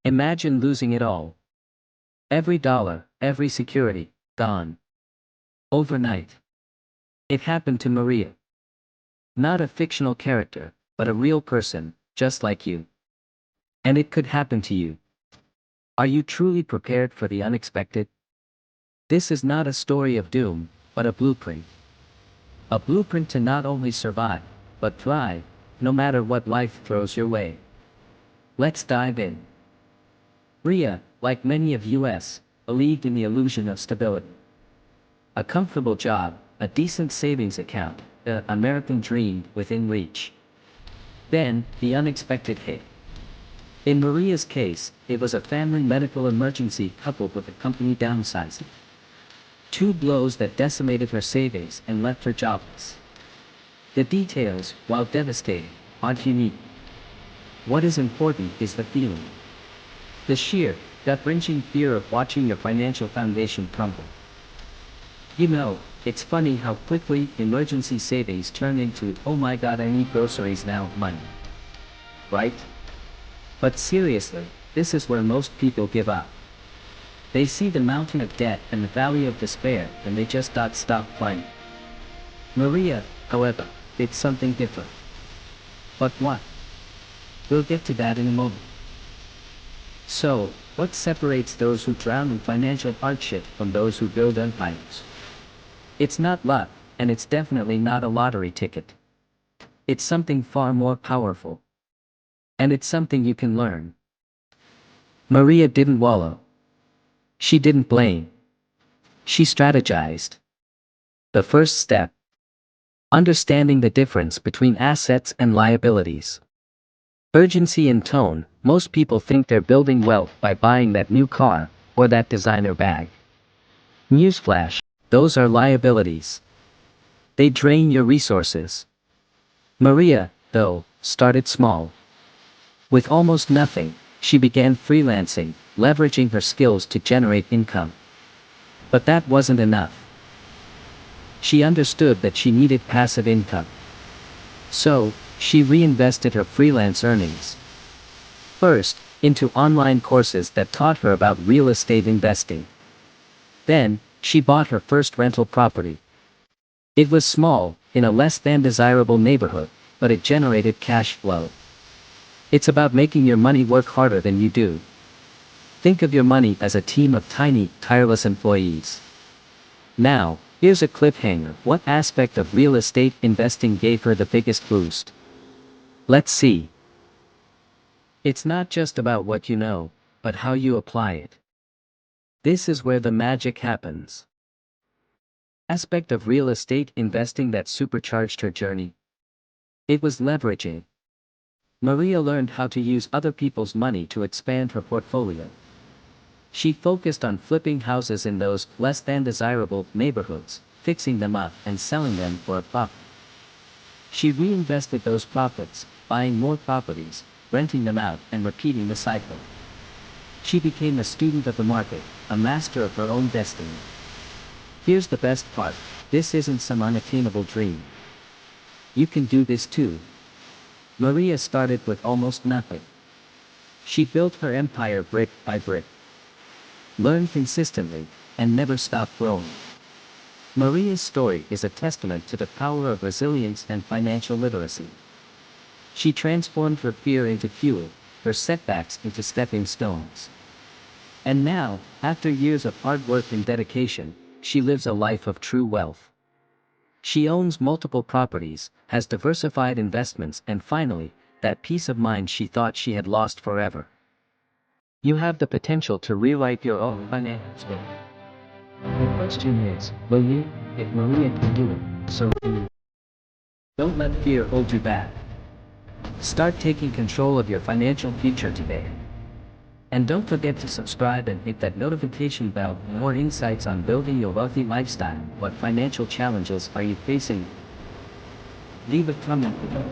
Imagine losing it all. Every dollar, every security, gone. Overnight. It happened to Maria. Not a fictional character, but a real person, just like you. And it could happen to you. Are you truly prepared for the unexpected? This is not a story of doom, but a blueprint. A blueprint to not only survive, but thrive, no matter what life throws your way. Let's dive in. Ria, like many of us, believed in the illusion of stability. A comfortable job, a decent savings account, the American dream within reach. Then, the unexpected hit. In Maria's case, it was a family medical emergency coupled with a company downsizing. Two blows that decimated her savings and left her jobless. The details, while devastating, aren't unique. What is important is the feeling. The sheer, gut-wrenching fear of watching your financial foundation crumble. You know, it's funny how quickly emergency savings turn into, oh my god, I need groceries now, money. Right? But seriously, this is where most people give up. They see the mountain of debt and the valley of despair, and they just stop playing. Maria, however, did something different. But what? We'll get to that in a moment. So, what separates those who drown in financial hardship from those who build empires? It's not luck, and it's definitely not a lottery ticket. It's something far more powerful. And it's something you can learn. Maria didn't wallow. She didn't blame. She strategized. The first step. Understanding the difference between assets and liabilities. Urgency in tone. Most people think they're building wealth by buying that new car, or that designer bag. Newsflash. Those are liabilities. They drain your resources. Maria, though, started small. With almost nothing, she began freelancing, leveraging her skills to generate income. But that wasn't enough. She understood that she needed passive income. So, she reinvested her freelance earnings. First, into online courses that taught her about real estate investing. Then, she bought her first rental property. It was small, in a less than desirable neighborhood, but it generated cash flow. It's about making your money work harder than you do. Think of your money as a team of tiny, tireless employees. Now, here's a cliffhanger. What aspect of real estate investing gave her the biggest boost? Let's see. It's not just about what you know, but how you apply it. This is where the magic happens. Aspect of real estate investing that supercharged her journey. It was leveraging. Maria learned how to use other people's money to expand her portfolio. She focused on flipping houses in those less than desirable neighborhoods, fixing them up and selling them for a profit. She reinvested those profits, buying more properties, renting them out, and repeating the cycle. She became a student of the market, a master of her own destiny. Here's the best part. This isn't some unattainable dream. You can do this too. Maria started with almost nothing. She built her empire brick by brick. Learned consistently, and never stopped growing. Maria's story is a testament to the power of resilience and financial literacy. She transformed her fear into fuel, her setbacks into stepping stones. And now, after years of hard work and dedication, she lives a life of true wealth. She owns multiple properties, has diversified investments, and finally, that peace of mind she thought she had lost forever. You have the potential to rewrite your own financial story. The question is, will you? If Maria can do it, so can you. Don't let fear hold you back. Start taking control of your financial future today. And don't forget to subscribe and hit that notification bell for more insights on building your wealthy lifestyle. What financial challenges are you facing? Leave a comment below.